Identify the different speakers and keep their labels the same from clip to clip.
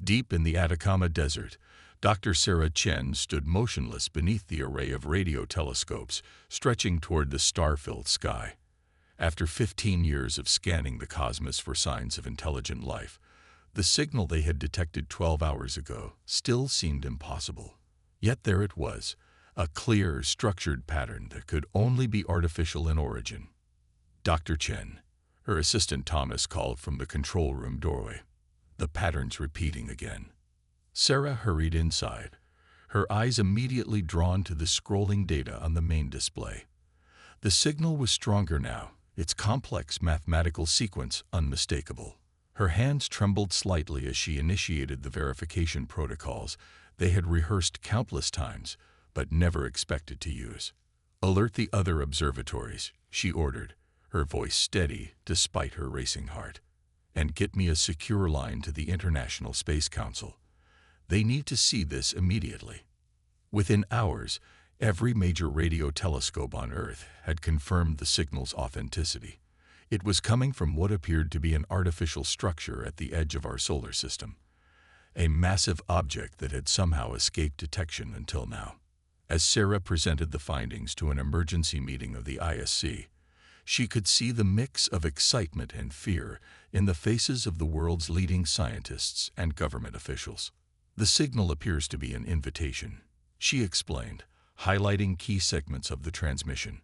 Speaker 1: Deep in the Atacama Desert, Dr. Sarah Chen stood motionless beneath the array of radio telescopes stretching toward the star-filled sky. After 15 years of scanning the cosmos for signs of intelligent life, the signal they had detected 12 hours ago still seemed impossible. Yet there it was, a clear, structured pattern that could only be artificial in origin. Dr. Chen, her assistant Thomas called from the control room doorway. The pattern's repeating again. Sarah hurried inside, her eyes immediately drawn to the scrolling data on the main display. The signal was stronger now, its complex mathematical sequence unmistakable. Her hands trembled slightly as she initiated the verification protocols they had rehearsed countless times, but never expected to use. "Alert the other observatories," she ordered, her voice steady despite her racing heart. "And get me a secure line to the International Space Council. They need to see this immediately." Within hours, every major radio telescope on Earth had confirmed the signal's authenticity. It was coming from what appeared to be an artificial structure at the edge of our solar system, a massive object that had somehow escaped detection until now. As Sarah presented the findings to an emergency meeting of the ISC, she could see the mix of excitement and fear in the faces of the world's leading scientists and government officials. "The signal appears to be an invitation," she explained, highlighting key segments of the transmission.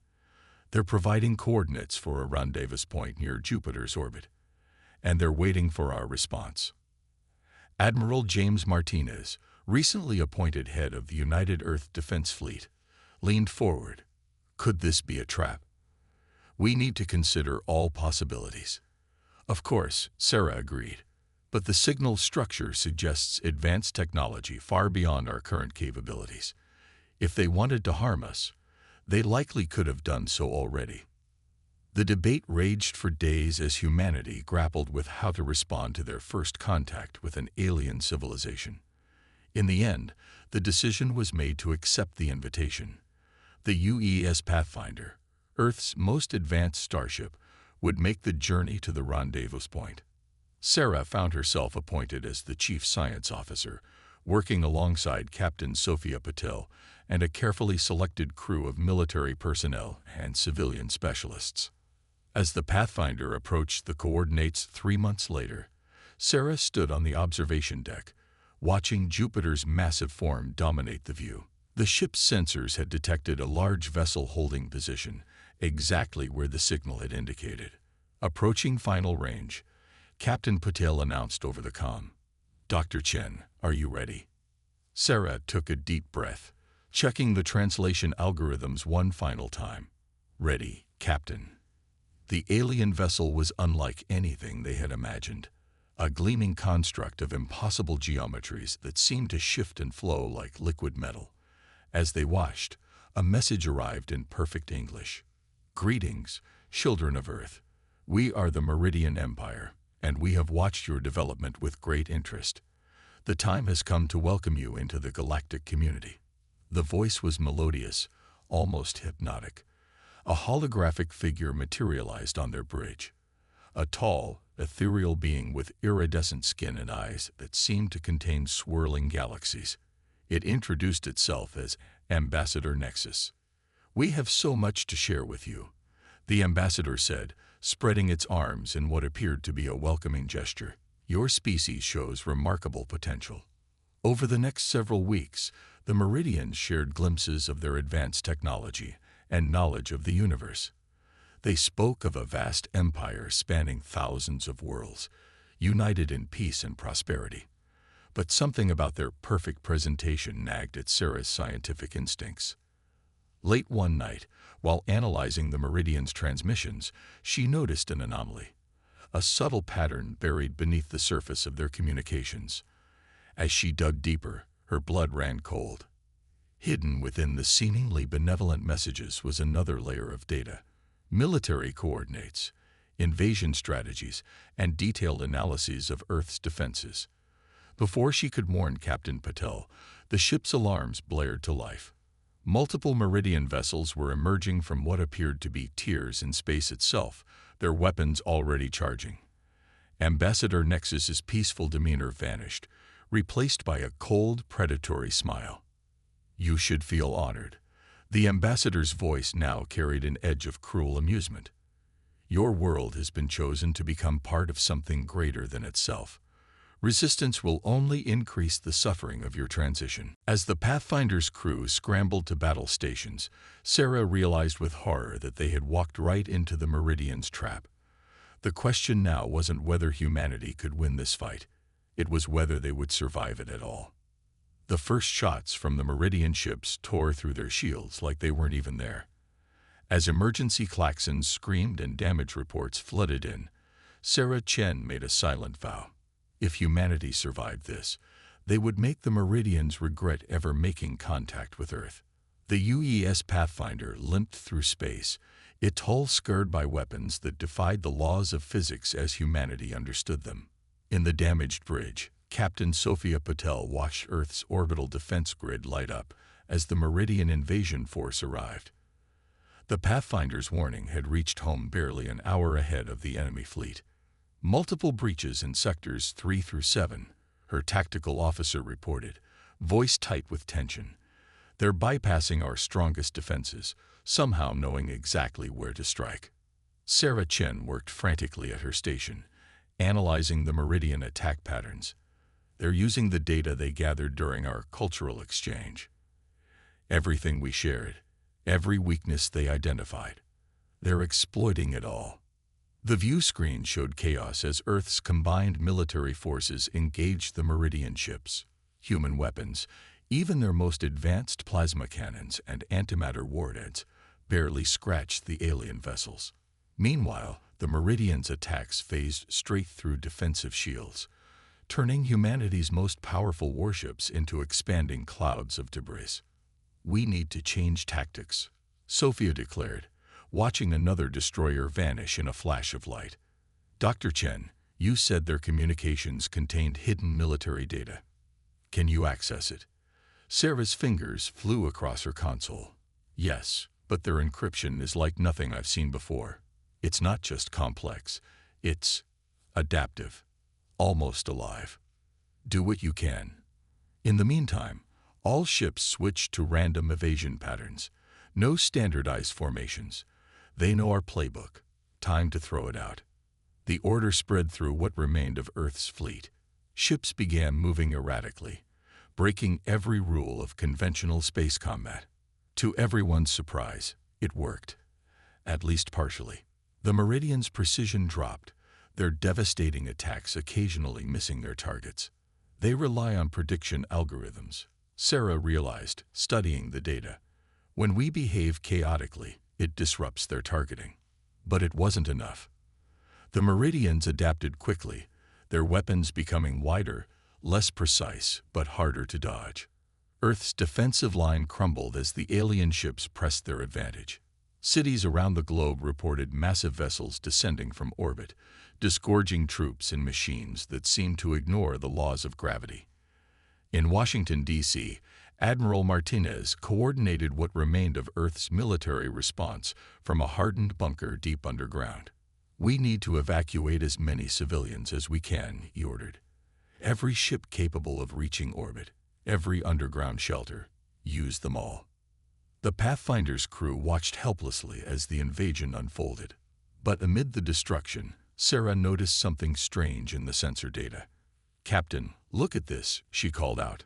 Speaker 1: "They're providing coordinates for a rendezvous point near Jupiter's orbit, and they're waiting for our response." Admiral James Martinez, recently appointed head of the United Earth Defense Fleet, leaned forward. "Could this be a trap? We need to consider all possibilities." "Of course," Sarah agreed, "but the signal structure suggests advanced technology far beyond our current capabilities. If they wanted to harm us, they likely could have done so already." The debate raged for days as humanity grappled with how to respond to their first contact with an alien civilization. In the end, the decision was made to accept the invitation. The UES Pathfinder, Earth's most advanced starship, would make the journey to the rendezvous point. Sarah found herself appointed as the chief science officer, working alongside Captain Sophia Patel and a carefully selected crew of military personnel and civilian specialists. As the Pathfinder approached the coordinates 3 months later, Sarah stood on the observation deck, watching Jupiter's massive form dominate the view. The ship's sensors had detected a large vessel holding position, exactly where the signal had indicated. Approaching final range, Captain Patel announced over the comm, "Dr. Chen, are you ready?" Sarah took a deep breath, checking the translation algorithms one final time. "Ready, Captain." The alien vessel was unlike anything they had imagined, a gleaming construct of impossible geometries that seemed to shift and flow like liquid metal. As they watched, a message arrived in perfect English. "Greetings, children of Earth. We are the Meridian Empire, and we have watched your development with great interest. The time has come to welcome you into the galactic community." The voice was melodious, almost hypnotic. A holographic figure materialized on their bridge. A tall, ethereal being with iridescent skin and eyes that seemed to contain swirling galaxies. It introduced itself as Ambassador Nexus. "We have so much to share with you," the ambassador said, spreading its arms in what appeared to be a welcoming gesture. "Your species shows remarkable potential." Over the next several weeks, the Meridians shared glimpses of their advanced technology and knowledge of the universe. They spoke of a vast empire spanning thousands of worlds, united in peace and prosperity. But something about their perfect presentation nagged at Sarah's scientific instincts. Late one night, while analyzing the Meridian's transmissions, she noticed an anomaly, a subtle pattern buried beneath the surface of their communications. As she dug deeper, her blood ran cold. Hidden within the seemingly benevolent messages was another layer of data: military coordinates, invasion strategies, and detailed analyses of Earth's defenses. Before she could warn Captain Patel, the ship's alarms blared to life. Multiple Meridian vessels were emerging from what appeared to be tiers in space itself, their weapons already charging. Ambassador Nexus's peaceful demeanor vanished, replaced by a cold, predatory smile. "You should feel honored." The ambassador's voice now carried an edge of cruel amusement. "Your world has been chosen to become part of something greater than itself. Resistance will only increase the suffering of your transition." As the Pathfinder's crew scrambled to battle stations, Sarah realized with horror that they had walked right into the Meridian's trap. The question now wasn't whether humanity could win this fight. It was whether they would survive it at all. The first shots from the Meridian ships tore through their shields like they weren't even there. As emergency klaxons screamed and damage reports flooded in, Sarah Chen made a silent vow. If humanity survived this, they would make the Meridians regret ever making contact with Earth. The UES Pathfinder limped through space, its hull scarred by weapons that defied the laws of physics as humanity understood them. In the damaged bridge, Captain Sophia Patel watched Earth's orbital defense grid light up as the Meridian invasion force arrived. The Pathfinder's warning had reached home barely an hour ahead of the enemy fleet. "Multiple breaches in sectors 3 through 7, her tactical officer reported, voice tight with tension. "They're bypassing our strongest defenses, somehow knowing exactly where to strike." Sarah Chen worked frantically at her station, analyzing the Meridian attack patterns. "They're using the data they gathered during our cultural exchange. Everything we shared, every weakness they identified. They're exploiting it all." The view screen showed chaos as Earth's combined military forces engaged the Meridian ships. Human weapons, even their most advanced plasma cannons and antimatter warheads, barely scratched the alien vessels. Meanwhile, the Meridian's attacks phased straight through defensive shields, turning humanity's most powerful warships into expanding clouds of debris. "We need to change tactics," Sophia declared, watching another destroyer vanish in a flash of light. "Dr. Chen, you said their communications contained hidden military data. Can you access it?" Sarah's fingers flew across her console. "Yes, but their encryption is like nothing I've seen before. It's not just complex, it's adaptive, almost alive. Do what you can." In the meantime, all ships switched to random evasion patterns. No standardized formations. "They know our playbook. Time to throw it out." The order spread through what remained of Earth's fleet. Ships began moving erratically, breaking every rule of conventional space combat. To everyone's surprise, it worked. At least partially. The Meridian's precision dropped, their devastating attacks occasionally missing their targets. "They rely on prediction algorithms," Sarah realized, studying the data. "When we behave chaotically, it disrupts their targeting." But it wasn't enough. The Meridians adapted quickly, their weapons becoming wider, less precise, but harder to dodge. Earth's defensive line crumbled as the alien ships pressed their advantage. Cities around the globe reported massive vessels descending from orbit, disgorging troops and machines that seemed to ignore the laws of gravity. In Washington, D.C., Admiral Martinez coordinated what remained of Earth's military response from a hardened bunker deep underground. "We need to evacuate as many civilians as we can," he ordered. "Every ship capable of reaching orbit, every underground shelter, use them all." The Pathfinder's crew watched helplessly as the invasion unfolded. But amid the destruction, Sarah noticed something strange in the sensor data. "Captain, look at this," she called out.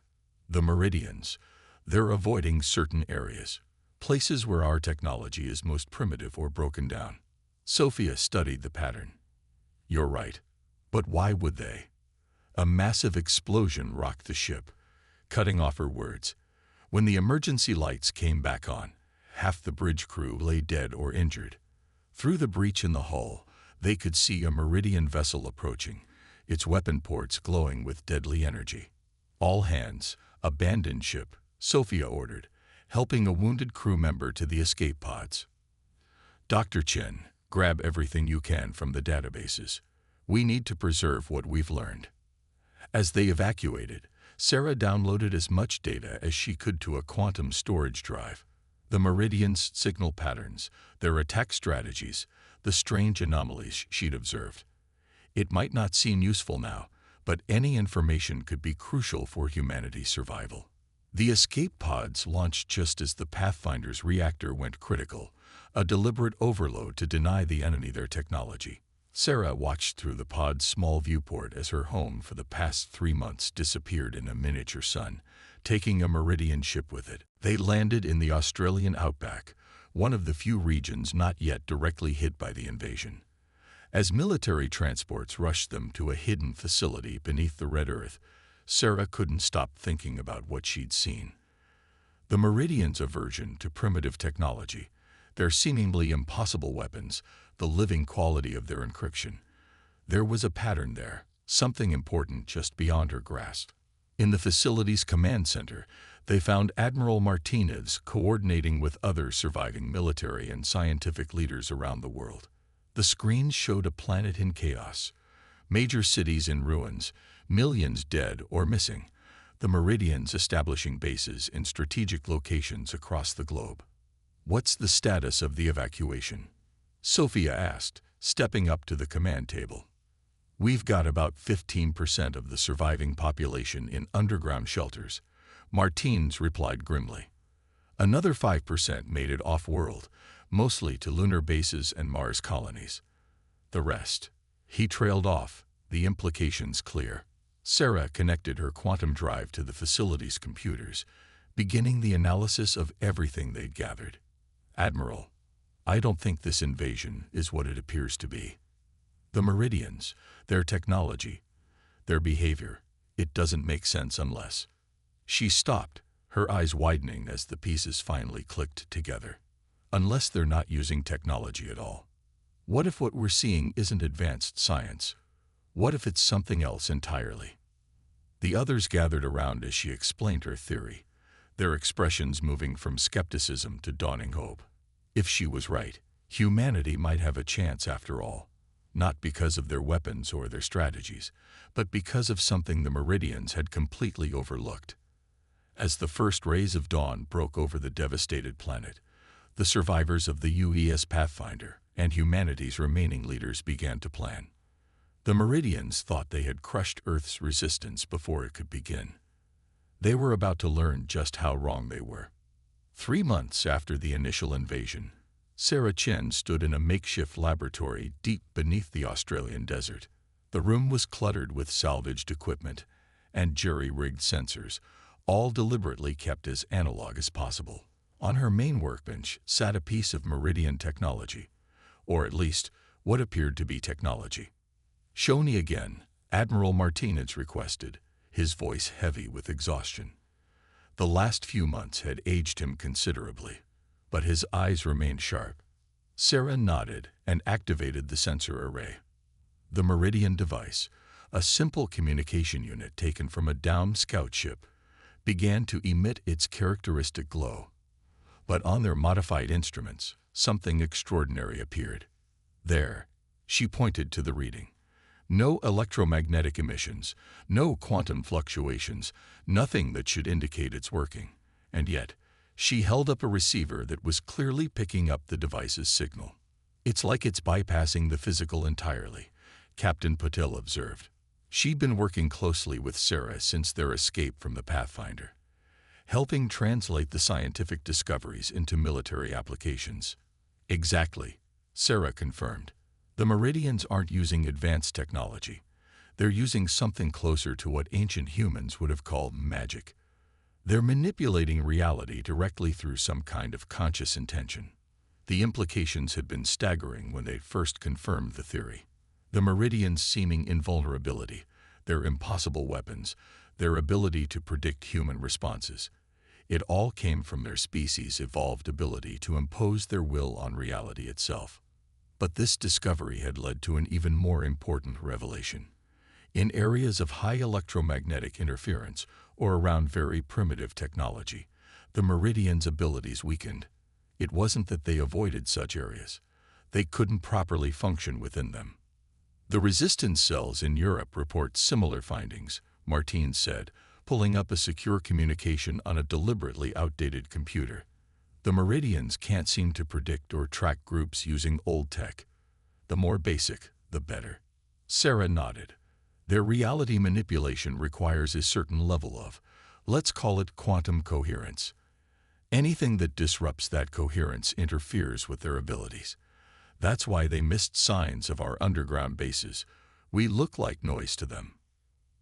Speaker 1: "The Meridians. They're avoiding certain areas, places where our technology is most primitive or broken down." Sophia studied the pattern. "You're right. But why would they?" A massive explosion rocked the ship, cutting off her words. When the emergency lights came back on, half the bridge crew lay dead or injured. Through the breach in the hull, they could see a Meridian vessel approaching, its weapon ports glowing with deadly energy. "All hands, abandon ship," Sophia ordered, helping a wounded crew member to the escape pods. "Dr. Chen, grab everything you can from the databases. We need to preserve what we've learned." As they evacuated, Sarah downloaded as much data as she could to a quantum storage drive. The Meridian's signal patterns, their attack strategies, the strange anomalies she'd observed. It might not seem useful now, but any information could be crucial for humanity's survival. The escape pods launched just as the Pathfinder's reactor went critical, a deliberate overload to deny the enemy their technology. Sarah watched through the pod's small viewport as her home for the past 3 months disappeared in a miniature sun, taking a Meridian ship with it. They landed in the Australian outback, one of the few regions not yet directly hit by the invasion. As military transports rushed them to a hidden facility beneath the red earth, Sarah couldn't stop thinking about what she'd seen. The Meridians' aversion to primitive technology, their seemingly impossible weapons, the living quality of their encryption. There was a pattern there, something important just beyond her grasp. In the facility's command center, they found Admiral Martinez coordinating with other surviving military and scientific leaders around the world. The screens showed a planet in chaos, major cities in ruins, millions dead or missing, the Meridians establishing bases in strategic locations across the globe. "What's the status of the evacuation?" Sophia asked, stepping up to the command table. "We've got about 15% of the surviving population in underground shelters," Martins replied grimly. "Another 5% made it off-world, mostly to lunar bases and Mars colonies. The rest." He trailed off, the implications clear. Sarah connected her quantum drive to the facility's computers, beginning the analysis of everything they'd gathered. "Admiral, I don't think this invasion is what it appears to be. The Meridians, their technology, their behavior, it doesn't make sense unless—" She stopped, her eyes widening as the pieces finally clicked together. "Unless they're not using technology at all. What if what we're seeing isn't advanced science? What if it's something else entirely?" The others gathered around as she explained her theory, their expressions moving from skepticism to dawning hope. If she was right, humanity might have a chance after all, not because of their weapons or their strategies, but because of something the Meridians had completely overlooked. As the first rays of dawn broke over the devastated planet, the survivors of the UES Pathfinder and humanity's remaining leaders began to plan. The Meridians thought they had crushed Earth's resistance before it could begin. They were about to learn just how wrong they were. 3 months after the initial invasion, Sarah Chen stood in a makeshift laboratory deep beneath the Australian desert. The room was cluttered with salvaged equipment and jury-rigged sensors, all deliberately kept as analog as possible. On her main workbench sat a piece of Meridian technology, or at least what appeared to be technology. "Show me again," Admiral Martinez requested, his voice heavy with exhaustion. The last few months had aged him considerably, but his eyes remained sharp. Sarah nodded and activated the sensor array. The Meridian device, a simple communication unit taken from a downed scout ship, began to emit its characteristic glow. But on their modified instruments, something extraordinary appeared. There, she pointed to the reading. No electromagnetic emissions, no quantum fluctuations, nothing that should indicate it's working. And yet, she held up a receiver that was clearly picking up the device's signal. "It's like it's bypassing the physical entirely," Captain Patel observed. She'd been working closely with Sarah since their escape from the Pathfinder, helping translate the scientific discoveries into military applications. "Exactly," Sarah confirmed. "The Meridians aren't using advanced technology. They're using something closer to what ancient humans would have called magic. They're manipulating reality directly through some kind of conscious intention." The implications had been staggering when they first confirmed the theory. The Meridians' seeming invulnerability, their impossible weapons, their ability to predict human responses. It all came from their species' evolved ability to impose their will on reality itself. But this discovery had led to an even more important revelation. In areas of high electromagnetic interference or around very primitive technology, the Meridians' abilities weakened. It wasn't that they avoided such areas. They couldn't properly function within them. "The resistance cells in Europe report similar findings," Martins said, pulling up a secure communication on a deliberately outdated computer. "The Meridians can't seem to predict or track groups using old tech. The more basic, the better." Sarah nodded. Their reality manipulation requires a certain level of, let's call it quantum coherence. Anything that disrupts that coherence interferes with their abilities. That's why they missed signs of our underground bases. We look like noise to them.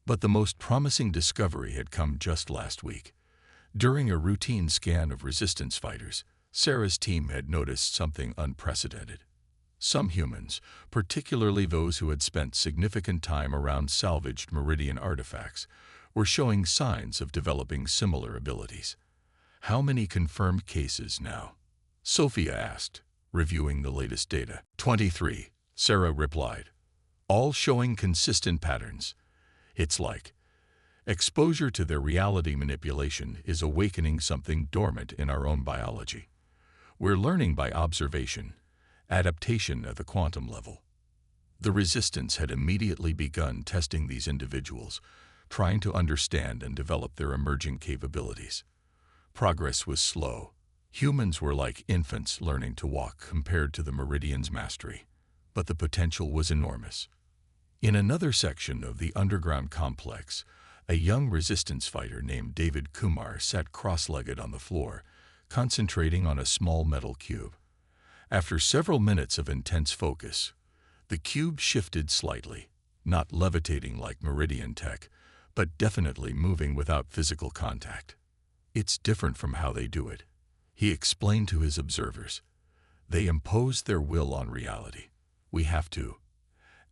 Speaker 1: But the most promising discovery had come just last week. During a routine scan of resistance fighters, Sarah's team had noticed something unprecedented. Some humans, particularly those who had spent significant time around salvaged Meridian artifacts, were showing signs of developing similar abilities. How many confirmed cases now? Sophia asked, reviewing the latest data. 23, Sarah replied, all showing consistent patterns. It's like exposure to their reality manipulation is awakening something dormant in our own biology. We're learning by observation, adaptation at the quantum level. The resistance had immediately begun testing these individuals, trying to understand and develop their emerging capabilities. Progress was slow. Humans were like infants learning to walk compared to the Meridian's mastery, but the potential was enormous. In another section of the underground complex, a young resistance fighter named David Kumar sat cross-legged on the floor, concentrating on a small metal cube. After several minutes of intense focus, the cube shifted slightly, not levitating like Meridian tech, but definitely moving without physical contact. It's different from how they do it, he explained to his observers. They impose their will on reality. We have to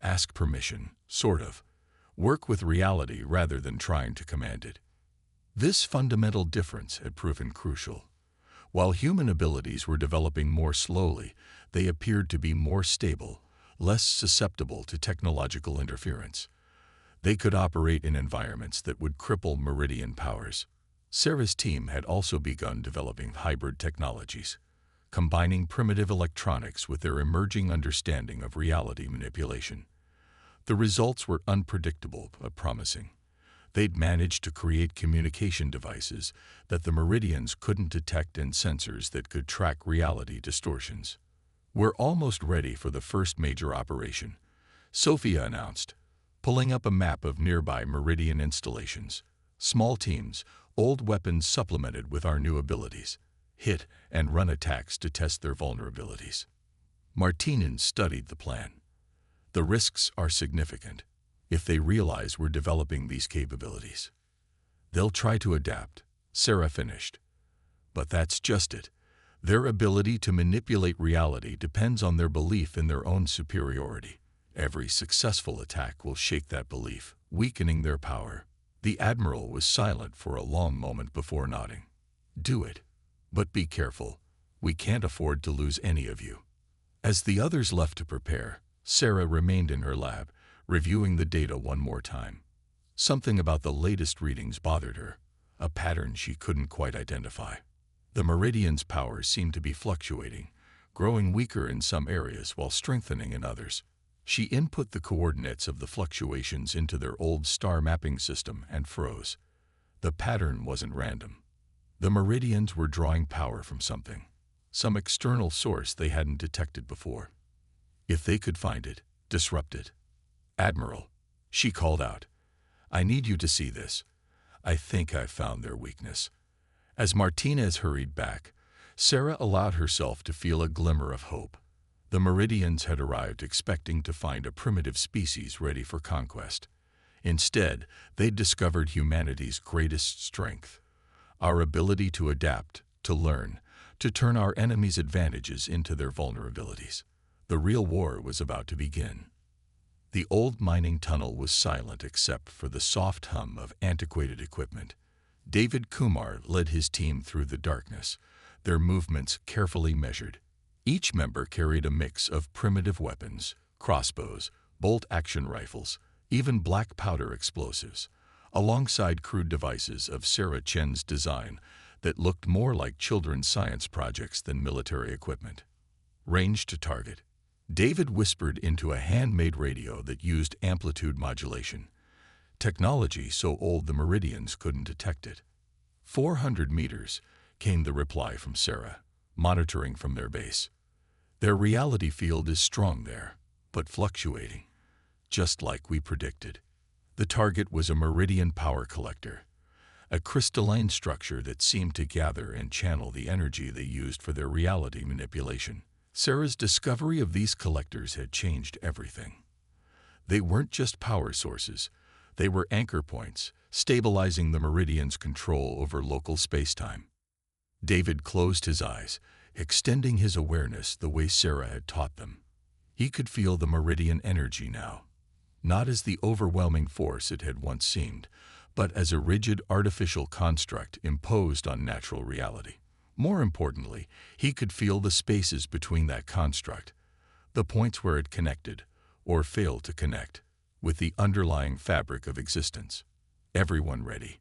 Speaker 1: ask permission, sort of. Work with reality rather than trying to command it. This fundamental difference had proven crucial. While human abilities were developing more slowly, they appeared to be more stable, less susceptible to technological interference. They could operate in environments that would cripple Meridian powers. Sarah's team had also begun developing hybrid technologies, combining primitive electronics with their emerging understanding of reality manipulation. The results were unpredictable but promising. They'd managed to create communication devices that the Meridians couldn't detect and sensors that could track reality distortions. We're almost ready for the first major operation, Sophia announced, pulling up a map of nearby Meridian installations. Small teams, old weapons supplemented with our new abilities, hit and run attacks to test their vulnerabilities. Martinen studied the plan. The risks are significant. If they realize we're developing these capabilities, they'll try to adapt, Sarah finished. But that's just it. Their ability to manipulate reality depends on their belief in their own superiority. Every successful attack will shake that belief, weakening their power. The Admiral was silent for a long moment before nodding. Do it. But be careful. We can't afford to lose any of you. As the others left to prepare, Sarah remained in her lab, reviewing the data one more time. Something about the latest readings bothered her, a pattern she couldn't quite identify. The Meridian's powers seemed to be fluctuating, growing weaker in some areas while strengthening in others. She input the coordinates of the fluctuations into their old star mapping system and froze. The pattern wasn't random. The Meridians were drawing power from something, some external source they hadn't detected before. If they could find it, disrupt it. Admiral, she called out, I need you to see this. I think I've found their weakness. As Martinez hurried back, Sarah allowed herself to feel a glimmer of hope. The Meridians had arrived expecting to find a primitive species ready for conquest. Instead, they'd discovered humanity's greatest strength, our ability to adapt, to learn, to turn our enemies' advantages into their vulnerabilities. The real war was about to begin. The old mining tunnel was silent except for the soft hum of antiquated equipment. David Kumar led his team through the darkness, their movements carefully measured. Each member carried a mix of primitive weapons, crossbows, bolt-action rifles, even black powder explosives, alongside crude devices of Sarah Chen's design that looked more like children's science projects than military equipment. Range to target. David whispered into a handmade radio that used amplitude modulation, technology so old the Meridians couldn't detect it. 400 meters, came the reply from Sarah, monitoring from their base. Their reality field is strong there, but fluctuating, just like we predicted. The target was a meridian power collector, a crystalline structure that seemed to gather and channel the energy they used for their reality manipulation. Sarah's discovery of these collectors had changed everything. They weren't just power sources. They were anchor points, stabilizing the meridian's control over local spacetime. David closed his eyes, extending his awareness the way Sarah had taught them. He could feel the meridian energy now, not as the overwhelming force it had once seemed, but as a rigid artificial construct imposed on natural reality. More importantly, he could feel the spaces between that construct, the points where it connected, or failed to connect, with the underlying fabric of existence. "Everyone ready?"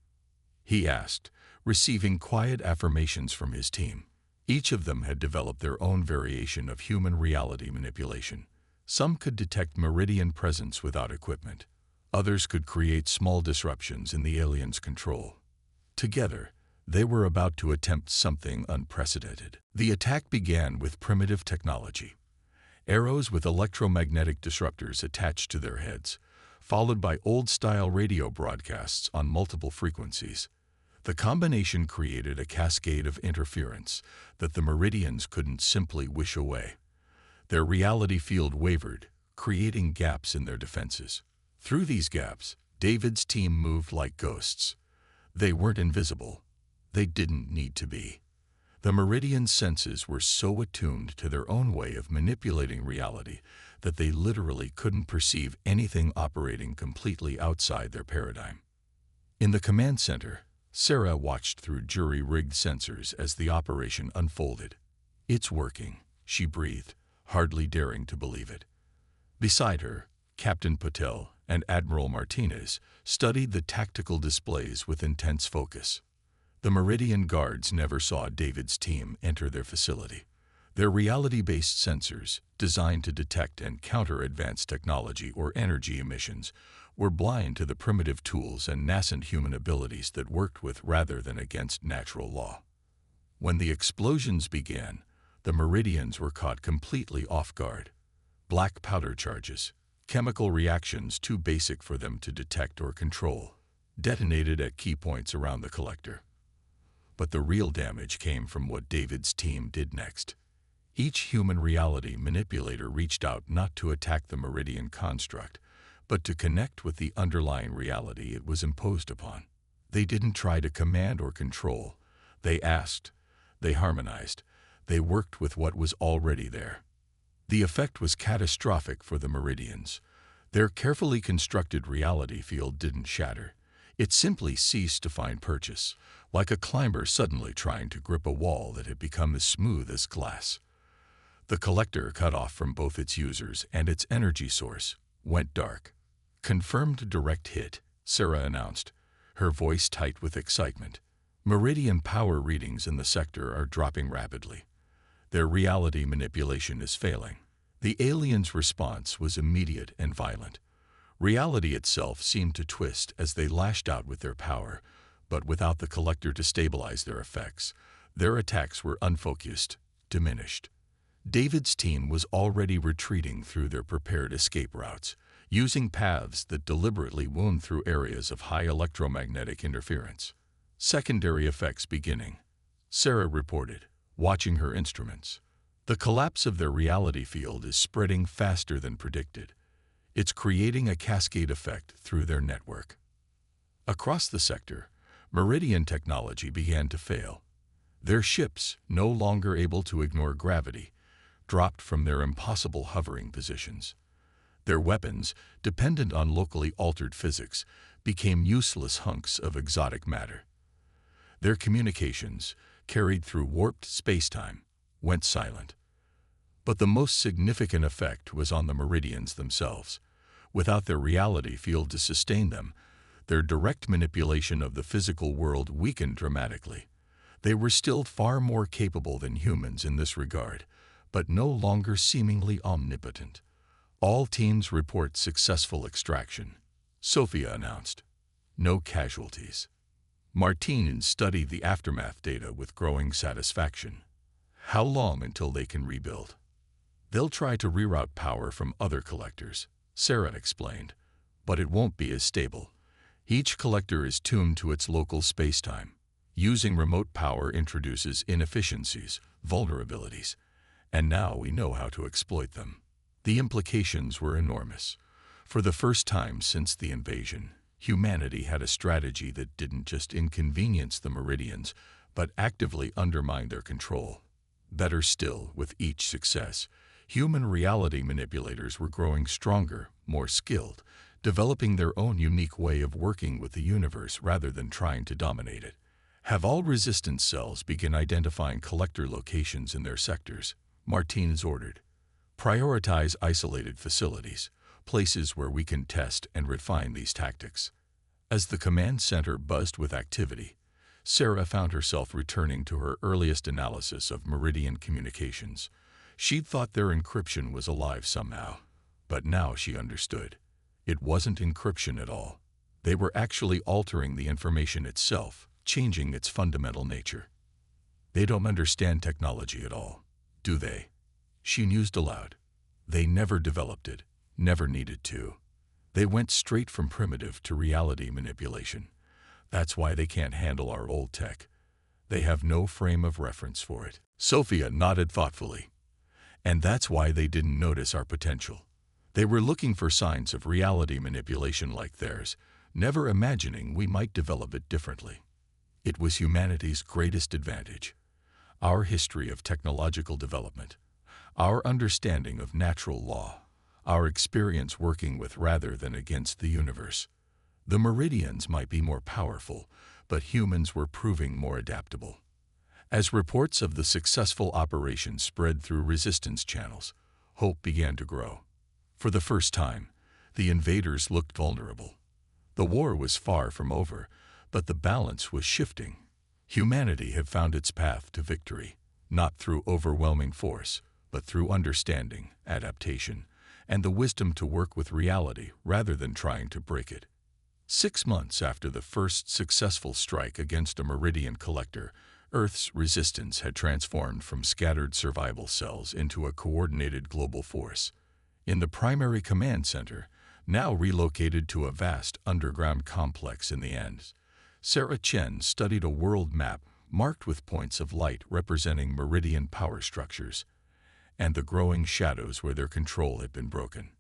Speaker 1: he asked, receiving quiet affirmations from his team. Each of them had developed their own variation of human reality manipulation. Some could detect meridian presence without equipment. Others could create small disruptions in the aliens' control. Together, they were about to attempt something unprecedented. The attack began with primitive technology. Arrows with electromagnetic disruptors attached to their heads, followed by old-style radio broadcasts on multiple frequencies. The combination created a cascade of interference that the Meridians couldn't simply wish away. Their reality field wavered, creating gaps in their defenses. Through these gaps, David's team moved like ghosts. They weren't invisible. They didn't need to be. The Meridian senses were so attuned to their own way of manipulating reality that they literally couldn't perceive anything operating completely outside their paradigm. In the command center, Sarah watched through jury-rigged sensors as the operation unfolded. "It's working," she breathed, hardly daring to believe it. Beside her, Captain Patel and Admiral Martinez studied the tactical displays with intense focus. The Meridian guards never saw David's team enter their facility. Their reality-based sensors, designed to detect and counter advanced technology or energy emissions, were blind to the primitive tools and nascent human abilities that worked with rather than against natural law. When the explosions began, the Meridians were caught completely off guard. Black powder charges, chemical reactions too basic for them to detect or control, detonated at key points around the collector. But the real damage came from what David's team did next. Each human reality manipulator reached out not to attack the Meridian construct, but to connect with the underlying reality it was imposed upon. They didn't try to command or control. They asked, they harmonized, they worked with what was already there. The effect was catastrophic for the Meridians. Their carefully constructed reality field didn't shatter. It simply ceased to find purchase, like a climber suddenly trying to grip a wall that had become as smooth as glass. The collector, cut off from both its users and its energy source, went dark. "Confirmed direct hit," Sarah announced, her voice tight with excitement. "Meridian power readings in the sector are dropping rapidly. Their reality manipulation is failing." The aliens' response was immediate and violent. Reality itself seemed to twist as they lashed out with their power, but without the collector to stabilize their effects. Their attacks were unfocused, diminished. David's team was already retreating through their prepared escape routes, using paths that deliberately wound through areas of high electromagnetic interference. "Secondary effects beginning," Sarah reported, watching her instruments. "The collapse of their reality field is spreading faster than predicted. It's creating a cascade effect through their network." Across the sector, Meridian technology began to fail. Their ships, no longer able to ignore gravity, dropped from their impossible hovering positions. Their weapons, dependent on locally altered physics, became useless hunks of exotic matter. Their communications, carried through warped spacetime, went silent. But the most significant effect was on the Meridians themselves. Without their reality field to sustain them, their direct manipulation of the physical world weakened dramatically. They were still far more capable than humans in this regard, but no longer seemingly omnipotent. "All teams report successful extraction," Sophia announced. "No casualties." Martine studied the aftermath data with growing satisfaction. "How long until they can rebuild?" "They'll try to reroute power from other collectors," Sarah explained. But it won't be as stable. Each collector is tuned to its local spacetime. Using remote power introduces inefficiencies, vulnerabilities, and now we know how to exploit them. The implications were enormous. For the first time since the invasion, humanity had a strategy that didn't just inconvenience the Meridians, but actively undermine their control. Better still, with each success, human reality manipulators were growing stronger, more skilled, developing their own unique way of working with the universe rather than trying to dominate it. Have all resistance cells begin identifying collector locations in their sectors, Martinez ordered. Prioritize isolated facilities, places where we can test and refine these tactics. As the command center buzzed with activity, Sarah found herself returning to her earliest analysis of Meridian communications. She'd thought their encryption was alive somehow, but now she understood. It wasn't encryption at all. They were actually altering the information itself, changing its fundamental nature. They don't understand technology at all, do they? She mused aloud. They never developed it, never needed to. They went straight from primitive to reality manipulation. That's why they can't handle our old tech. They have no frame of reference for it. Sophia nodded thoughtfully. And that's why they didn't notice our potential. They were looking for signs of reality manipulation like theirs, never imagining we might develop it differently. It was humanity's greatest advantage. Our history of technological development, our understanding of natural law, our experience working with rather than against the universe. The Meridians might be more powerful, but humans were proving more adaptable. As reports of the successful operation spread through resistance channels, hope began to grow. For the first time, the invaders looked vulnerable. The war was far from over, but the balance was shifting. Humanity had found its path to victory, not through overwhelming force, but through understanding, adaptation, and the wisdom to work with reality rather than trying to break it. 6 months after the first successful strike against a Meridian collector, Earth's resistance had transformed from scattered survival cells into a coordinated global force. In the primary command center, now relocated to a vast underground complex in the Andes, Sarah Chen studied a world map marked with points of light representing Meridian power structures, and the growing shadows where their control had been broken.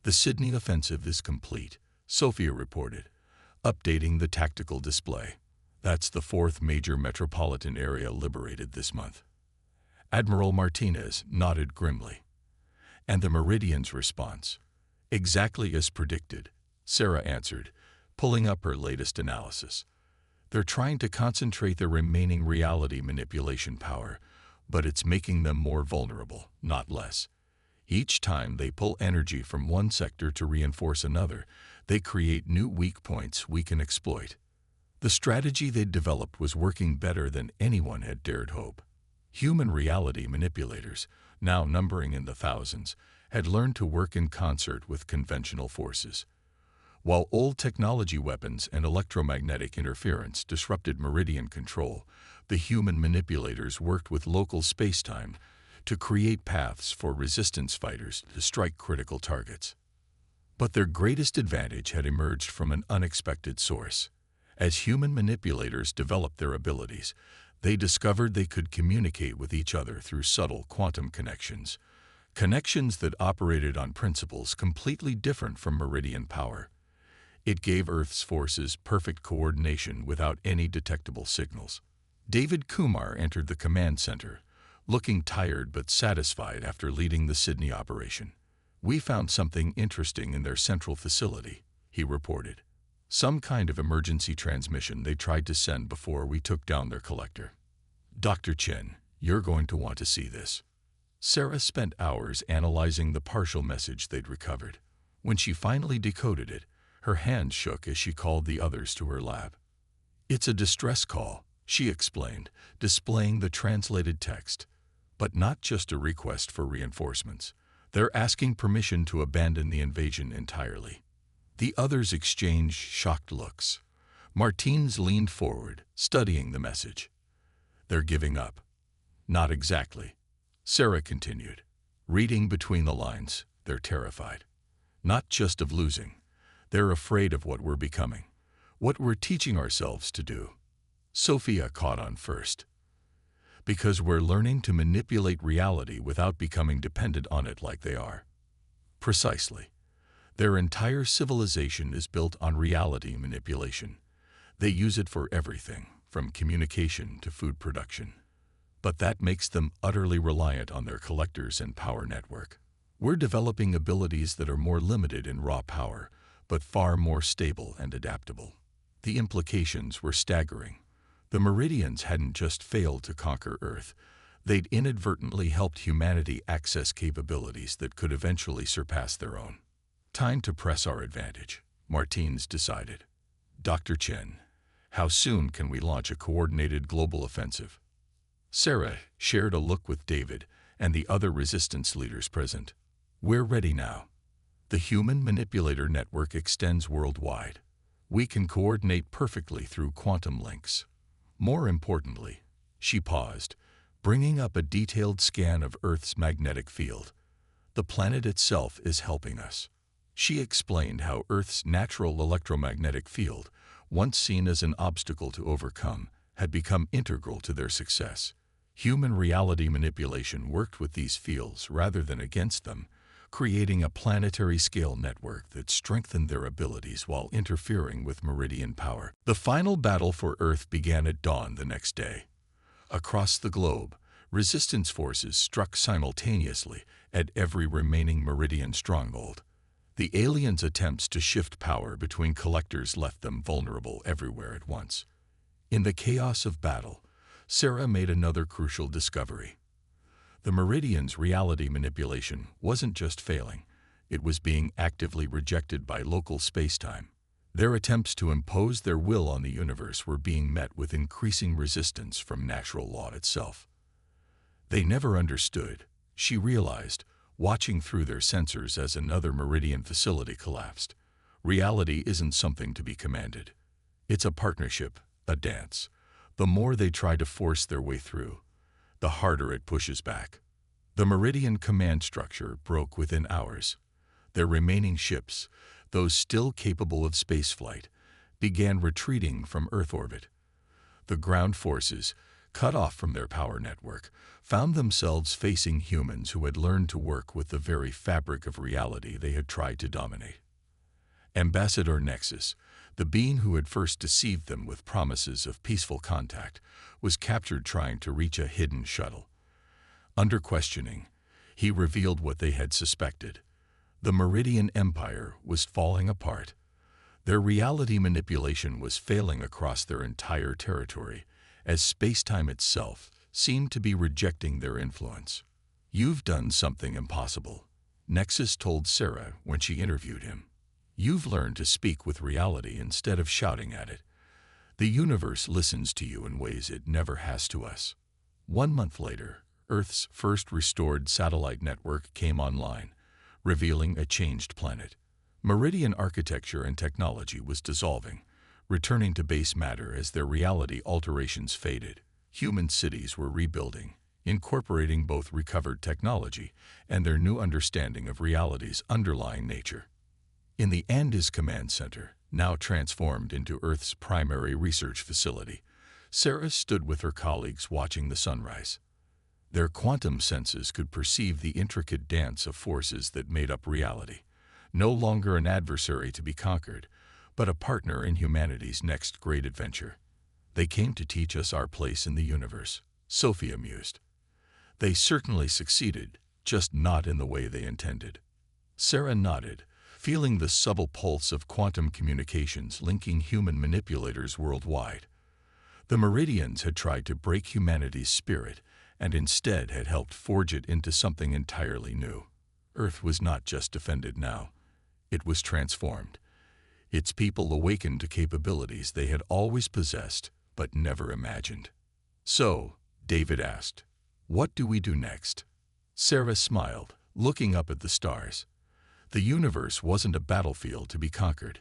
Speaker 1: The Sydney offensive is complete, Sophia reported, updating the tactical display. That's the 4th major metropolitan area liberated this month. Admiral Martinez nodded grimly. And the Meridians' response? Exactly as predicted, Sarah answered, pulling up her latest analysis. They're trying to concentrate their remaining reality manipulation power, but it's making them more vulnerable, not less. Each time they pull energy from one sector to reinforce another, they create new weak points we can exploit. The strategy they'd developed was working better than anyone had dared hope. Human reality manipulators, now numbering in the thousands, had learned to work in concert with conventional forces. While old technology weapons and electromagnetic interference disrupted Meridian control, the human manipulators worked with local spacetime to create paths for resistance fighters to strike critical targets. But their greatest advantage had emerged from an unexpected source. As human manipulators developed their abilities, they discovered they could communicate with each other through subtle quantum connections, connections that operated on principles completely different from Meridian power. It gave Earth's forces perfect coordination without any detectable signals. David Kumar entered the command center, looking tired but satisfied after leading the Sydney operation. We found something interesting in their central facility, he reported. Some kind of emergency transmission they tried to send before we took down their collector. Dr. Chen, you're going to want to see this. Sarah spent hours analyzing the partial message they'd recovered. When she finally decoded it, her hand shook as she called the others to her lab. It's a distress call, she explained, displaying the translated text. But not just a request for reinforcements. They're asking permission to abandon the invasion entirely. The others exchanged shocked looks. Martinez leaned forward, studying the message. They're giving up. Not exactly. Sarah continued. Reading between the lines, they're terrified. Not just of losing. They're afraid of what we're becoming, what we're teaching ourselves to do. Sophia caught on first. Because we're learning to manipulate reality without becoming dependent on it like they are. Precisely. Their entire civilization is built on reality manipulation. They use it for everything, from communication to food production. But that makes them utterly reliant on their collectors and power network. We're developing abilities that are more limited in raw power, but far more stable and adaptable. The implications were staggering. The Meridians hadn't just failed to conquer Earth, they'd inadvertently helped humanity access capabilities that could eventually surpass their own. Time to press our advantage, Martins decided. Dr. Chen, how soon can we launch a coordinated global offensive? Sarah shared a look with David and the other resistance leaders present. We're ready now. The human manipulator network extends worldwide. We can coordinate perfectly through quantum links. More importantly, she paused, bringing up a detailed scan of Earth's magnetic field. The planet itself is helping us. She explained how Earth's natural electromagnetic field, once seen as an obstacle to overcome, had become integral to their success. Human reality manipulation worked with these fields rather than against them, creating a planetary-scale network that strengthened their abilities while interfering with Meridian power. The final battle for Earth began at dawn the next day. Across the globe, resistance forces struck simultaneously at every remaining Meridian stronghold. The aliens' attempts to shift power between collectors left them vulnerable everywhere at once. In the chaos of battle, Sarah made another crucial discovery. The Meridians' reality manipulation wasn't just failing, it was being actively rejected by local spacetime. Their attempts to impose their will on the universe were being met with increasing resistance from natural law itself. They never understood, she realized, watching through their sensors as another Meridian facility collapsed. Reality isn't something to be commanded. It's a partnership, a dance. The more they try to force their way through, the harder it pushes back. The Meridian command structure broke within hours. Their remaining ships, those still capable of spaceflight, began retreating from Earth orbit. The ground forces, cut off from their power network, found themselves facing humans who had learned to work with the very fabric of reality they had tried to dominate. Ambassador Nexus, the being who had first deceived them with promises of peaceful contact, was captured trying to reach a hidden shuttle. Under questioning, he revealed what they had suspected. The Meridian Empire was falling apart. Their reality manipulation was failing across their entire territory, as spacetime itself seemed to be rejecting their influence. "You've done something impossible," Nexus told Sarah when she interviewed him. "You've learned to speak with reality instead of shouting at it. The universe listens to you in ways it never has to us." 1 month later, Earth's first restored satellite network came online, revealing a changed planet. Meridian architecture and technology was dissolving, returning to base matter as their reality alterations faded. Human cities were rebuilding, incorporating both recovered technology and their new understanding of reality's underlying nature. In the Andes Command Center, now transformed into Earth's primary research facility, Sarah stood with her colleagues watching the sunrise. Their quantum senses could perceive the intricate dance of forces that made up reality, no longer an adversary to be conquered, but a partner in humanity's next great adventure. "They came to teach us our place in the universe," Sophia mused. "They certainly succeeded, just not in the way they intended." Sarah nodded, feeling the subtle pulse of quantum communications linking human manipulators worldwide. The Meridians had tried to break humanity's spirit and instead had helped forge it into something entirely new. Earth was not just defended now. It was transformed. Its people awakened to capabilities they had always possessed but never imagined. "So," David asked, "what do we do next?" Sarah smiled, looking up at the stars. The universe wasn't a battlefield to be conquered.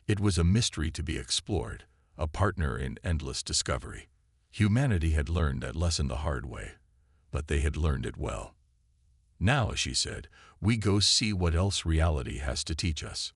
Speaker 1: It was a mystery to be explored, a partner in endless discovery. Humanity had learned that lesson the hard way, but they had learned it well. "Now," she said, "we go see what else reality has to teach us."